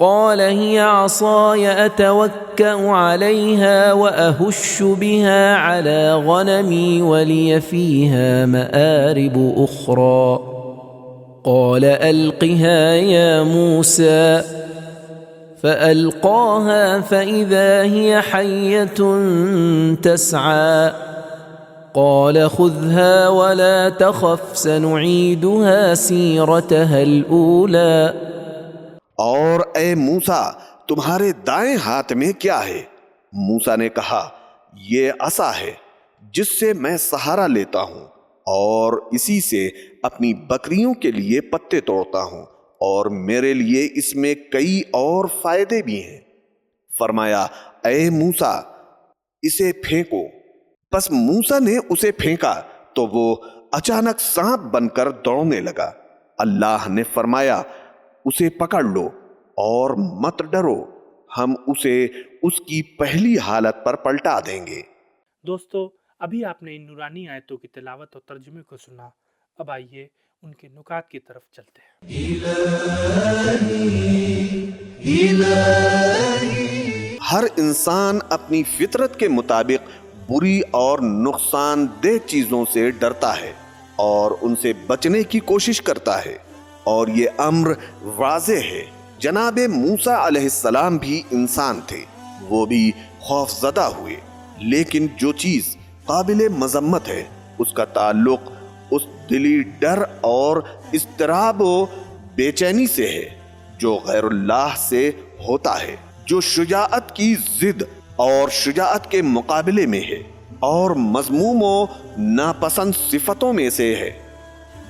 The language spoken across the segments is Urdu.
قال هي عصاي أتوكأ عليها وأهش بها على غنمي ولي فيها مآرب أخرى قال ألقها يا موسى فألقاها فإذا هي حية تسعى قال خذها ولا تخف سنعيدها سيرتها الأولى۔ اور اے موسیٰ، تمہارے دائیں ہاتھ میں کیا ہے؟ موسیٰ نے کہا، یہ عصا ہے جس سے میں سہارا لیتا ہوں اور اسی سے اپنی بکریوں کے لیے پتے توڑتا ہوں اور میرے لیے اس میں کئی اور فائدے بھی ہیں۔ فرمایا، اے موسیٰ، اسے پھینکو۔ پس موسیٰ نے اسے پھینکا تو وہ اچانک سانپ بن کر دوڑنے لگا۔ اللہ نے فرمایا، اسے پکڑ لو اور مت ڈرو، ہم اسے اس کی پہلی حالت پر پلٹا دیں گے۔ دوستو، ابھی آپ نے ان نورانی آیتوں کی تلاوت اور ترجمے کو سنا۔ اب آئیے ان کے نکات کی طرف چلتے ہیں۔ ہر انسان اپنی فطرت کے مطابق بری اور نقصان دہ چیزوں سے ڈرتا ہے اور ان سے بچنے کی کوشش کرتا ہے، اور یہ امر واضح ہے۔ جناب موسیٰ علیہ السلام بھی انسان تھے، وہ بھی خوف زدہ ہوئے، لیکن جو چیز قابل مذمت ہے اس کا تعلق اس دلی ڈر اور اضطراب و بے چینی سے ہے جو غیر اللہ سے ہوتا ہے، جو شجاعت کی ضد اور شجاعت کے مقابلے میں ہے اور مذموم و ناپسند صفتوں میں سے ہے۔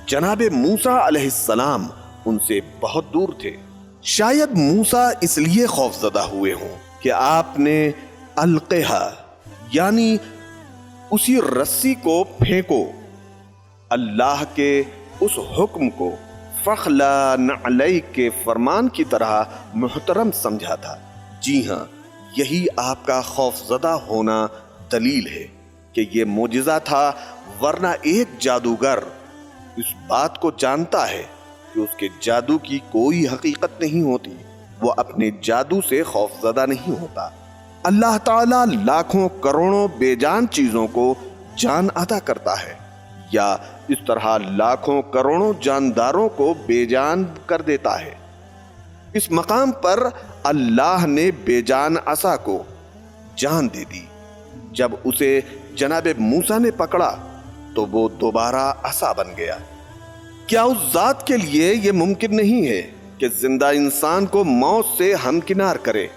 جناب موسیٰ علیہ السلام ان سے بہت دور تھے۔ شاید موسیٰ اس لیے خوف زدہ ہوئے ہوں کہ آپ نے القہا یعنی اسی رسی کو پھینکو، اللہ کے اس حکم کو فخلا نعلیک کے فرمان کی طرح محترم سمجھا تھا۔ جی ہاں، یہی آپ کا خوف زدہ ہونا دلیل ہے کہ یہ معجزہ تھا، ورنہ ایک جادوگر اس بات کو جانتا ہے کہ اس کے جادو کی کوئی حقیقت نہیں ہوتی، وہ اپنے جادو سے خوف زدہ نہیں ہوتا۔ اللہ تعالیٰ لاکھوں کروڑوں بے جان چیزوں کو جان عطا کرتا ہے، یا اس طرح لاکھوں کروڑوں جانداروں کو بے جان کر دیتا ہے۔ اس مقام پر اللہ نے بے جان عصا کو جان دے دی۔ جب اسے جناب موسیٰ نے پکڑا تو وہ دوبارہ عصا بن گیا۔ کیا اس ذات کے لیے یہ ممکن نہیں ہے کہ زندہ انسان کو موت سے ہمکنار کرے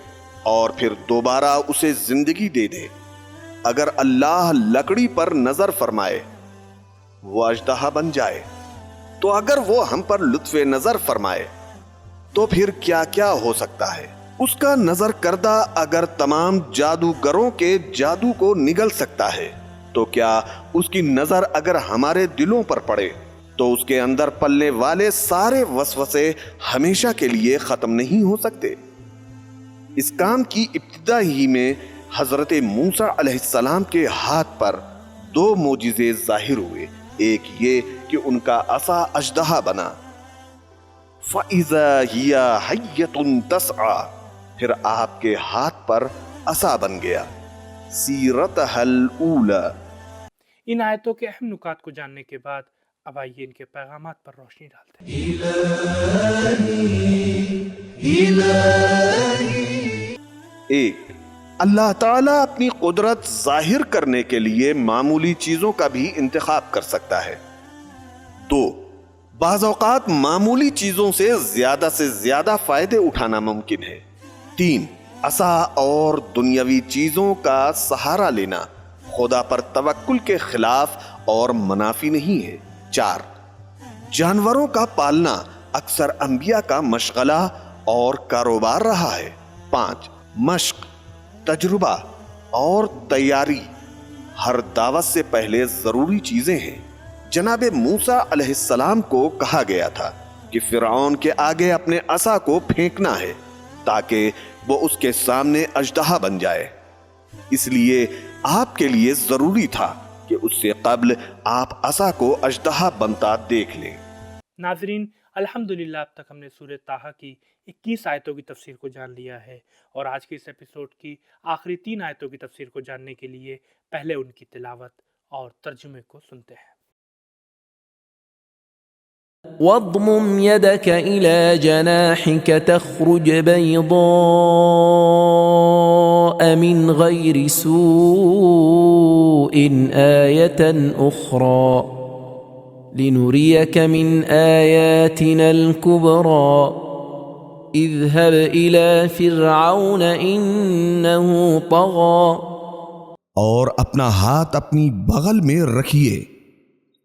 اور پھر دوبارہ اسے زندگی دے دے؟ اگر اللہ لکڑی پر نظر فرمائے وہ اژدہا بن جائے، تو اگر وہ ہم پر لطف نظر فرمائے تو پھر کیا کیا ہو سکتا ہے؟ اس کا نظر کردہ اگر تمام جادوگروں کے جادو کو نگل سکتا ہے، تو کیا اس کی نظر اگر ہمارے دلوں پر پڑے تو اس کے اندر پلنے والے سارے وسوسے ہمیشہ کے لیے ختم نہیں ہو سکتے؟ اس کام کی ابتدا ہی میں حضرت موسیٰ علیہ السلام کے ہاتھ پر 2 معجزے ظاہر ہوئے۔ ایک یہ کہ ان کا عصا اژدہا بنا، فَإِذَا هِيَ حَيَّةٌ تَسْعَىٰ، پھر آپ کے ہاتھ پر عصا بن گیا۔ سیرتہ الاولی۔ ان آیتوں کے اہم نکات کو جاننے کے بعد اب آئیے ان کے پیغامات پر روشنی ڈالتے ہیں۔ ایک، اللہ تعالیٰ اپنی قدرت ظاہر کرنے کے لیے معمولی چیزوں کا بھی انتخاب کر سکتا ہے۔ دو، بعض اوقات معمولی چیزوں سے زیادہ فائدے اٹھانا ممکن ہے۔ تین، عصا اور دنیاوی چیزوں کا سہارا لینا خدا پر توکل کے خلاف اور منافی نہیں ہے۔ چار، جانوروں کا پالنا اکثر انبیاء کا مشغلہ اور کاروبار رہا ہے۔ پانچ، مشق، تجربہ اور تیاری ہر دعوت سے پہلے ضروری چیزیں ہیں۔ جناب موسیٰ علیہ السلام کو کہا گیا تھا کہ فرعون کے آگے اپنے عصا کو پھینکنا ہے تاکہ وہ اس کے سامنے اژدہا بن جائے۔ اس لیے آپ کے لیے ضروری تھا کہ اس سے قبل آپ عصا کو اژدہا بنتا دیکھ لیں۔ ناظرین، الحمدللہ اب تک ہم نے سورہ طٰہٰ کی 21 آیتوں کی تفسیر کو جان لیا ہے، اور آج کے اس ایپیسوڈ کی آخری 3 آیتوں کی تفسیر کو جاننے کے لیے پہلے ان کی تلاوت اور ترجمے کو سنتے ہیں۔ واضمم يدك إلى جناحك تخرج بيضاء من غير سوء آية أخرى لنريك من آياتنا الكبرى اذهب إلى فرعون إنه طغى۔ اور اپنا ہاتھ اپنی بغل میں رکھیے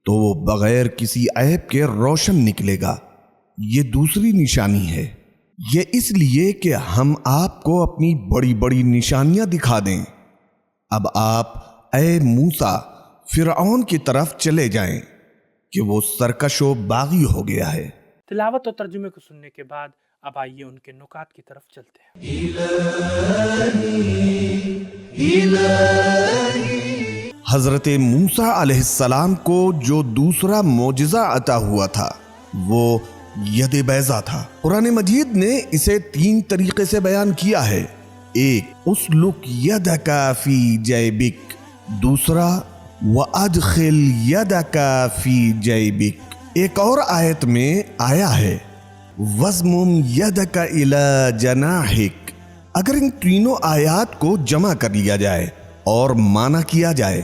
تو وہ بغیر کسی عیب کے روشن نکلے گا۔ یہ دوسری نشانی ہے، یہ اس لیے کہ ہم آپ کو اپنی بڑی بڑی نشانیاں دکھا دیں۔ اب آپ اے موسیٰ فرعون کی طرف چلے جائیں کہ وہ سرکش و باغی ہو گیا ہے۔ تلاوت اور ترجمے کو سننے کے بعد اب آئیے ان کے نکات کی طرف چلتے ہیں۔ حضرت موسیٰ علیہ السلام کو جو دوسرا معجزہ عطا ہوا تھا وہ ید بیضا تھا۔ قرآن مجید نے اسے 3 طریقے سے بیان کیا ہے۔ ایک، اسلک یدک فی جیبک، دوسرا وادخل یدک فی جیبک۔ ایک اور آیت میں آیا ہے وَاضْمُمْ يَدَكَ إِلَى جَنَاحِكَ۔ اگر ان تینوں آیات کو جمع کر لیا جائے اور معنی کیا جائے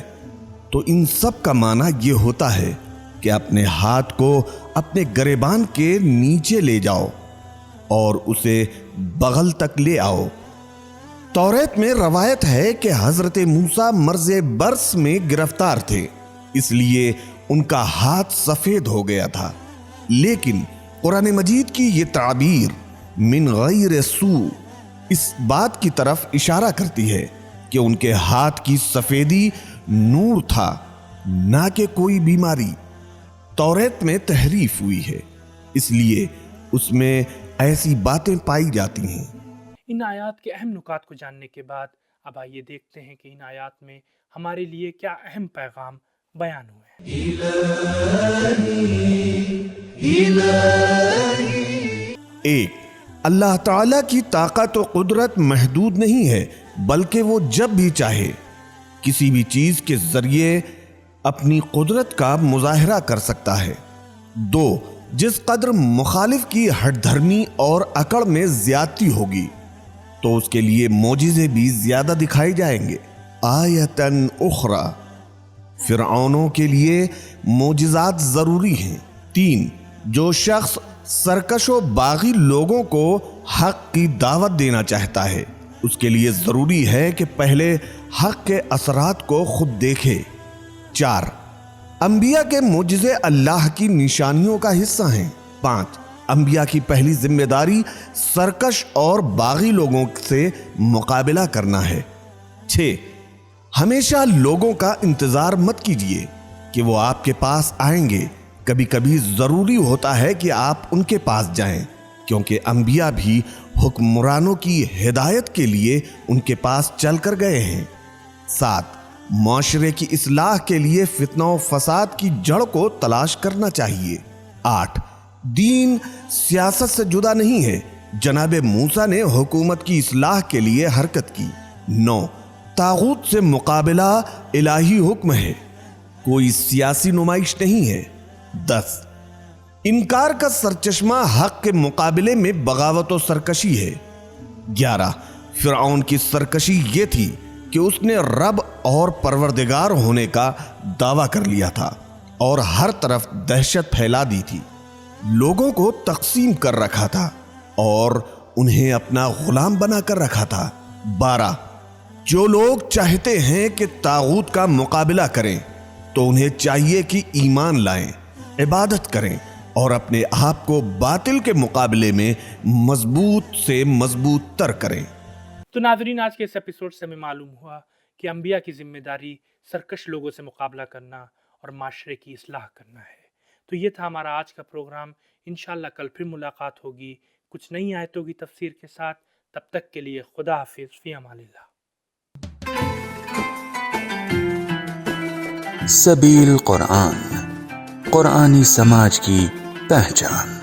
تو ان سب کا معنی یہ ہوتا ہے کہ اپنے ہاتھ کو اپنے گریبان کے نیچے لے جاؤ اور اسے بغل تک لے آؤ۔ توریت میں روایت ہے کہ حضرت موسیٰ مرض برص میں گرفتار تھے، اس لیے ان کا ہاتھ سفید ہو گیا تھا، لیکن قرآن مجید کی یہ تعبیر من غیر سوء اس بات کی طرف اشارہ کرتی ہے کہ ان کے ہاتھ کی سفیدی نور تھا، نہ کہ کوئی بیماری۔ توریت میں تحریف ہوئی ہے، اس لیے اس میں ایسی باتیں پائی جاتی ہیں۔ ان آیات کے اہم نکات کو جاننے کے بعد اب آئیے دیکھتے ہیں کہ ان آیات میں ہمارے لیے کیا اہم پیغام بیان ہوئے ہیں۔ ایک، اللہ تعالیٰ کی طاقت و قدرت محدود نہیں ہے، بلکہ وہ جب بھی چاہے کسی بھی چیز کے ذریعے اپنی قدرت کا مظاہرہ کر سکتا ہے۔ دو، جس قدر مخالف کی ہٹ دھرمی اور اکڑ میں زیادتی ہوگی تو اس کے لیے معجزے بھی زیادہ دکھائے جائیں گے۔ آیتن اخری، فرعونوں کے لیے معجزات ضروری ہیں۔ تین، جو شخص سرکش و باغی لوگوں کو حق کی دعوت دینا چاہتا ہے اس کے لیے ضروری ہے کہ پہلے حق کے اثرات کو خود دیکھے۔ چار، انبیاء کے معجزے اللہ کی نشانیوں کا حصہ ہیں۔ پانچ، انبیاء کی پہلی ذمہ داری سرکش اور باغی لوگوں سے مقابلہ کرنا ہے۔ 6، ہمیشہ لوگوں کا انتظار مت کیجیے کہ وہ آپ کے پاس آئیں گے، کبھی کبھی ضروری ہوتا ہے کہ آپ ان کے پاس جائیں، کیونکہ انبیاء بھی حکمرانوں کی ہدایت کے لیے ان کے پاس چل کر گئے ہیں۔ 7، معاشرے کی اصلاح کے لیے فتنہ و فساد کی جڑ کو تلاش کرنا چاہیے۔ 8، دین سیاست سے جدا نہیں ہے، جناب موسیٰ نے حکومت کی اصلاح کے لیے حرکت کی۔ 9 طاغوت سے مقابلہ الہی حکم ہے، کوئی سیاسی نمائش نہیں ہے۔ 10 انکار کا سرچشمہ حق کے مقابلے میں بغاوت و سرکشی ہے۔ 11 فرعون کی سرکشی یہ تھی کہ اس نے رب اور پروردگار ہونے کا دعویٰ کر لیا تھا اور ہر طرف دہشت پھیلا دی تھی، لوگوں کو تقسیم کر رکھا تھا اور انہیں اپنا غلام بنا کر رکھا تھا۔ 12 جو لوگ چاہتے ہیں کہ طاغوت کا مقابلہ کریں تو انہیں چاہیے کہ ایمان لائیں، عبادت کریں اور اپنے آپ کو باطل کے مقابلے میں مضبوط سے مضبوط تر کریں۔ تو ناظرین، آج کے اس ایپیسوڈ سے ہمیں معلوم ہوا کہ انبیاء کی ذمہ داری سرکش لوگوں سے مقابلہ کرنا اور معاشرے کی اصلاح کرنا ہے۔ تو یہ تھا ہمارا آج کا پروگرام۔ انشاءاللہ کل پھر ملاقات ہوگی کچھ نئی آیتوں کی تفسیر کے ساتھ۔ تب تک کے لیے خدا حافظ، فی امان اللہ۔ سبیل قرآن، قرآنی سماج کی پہچان۔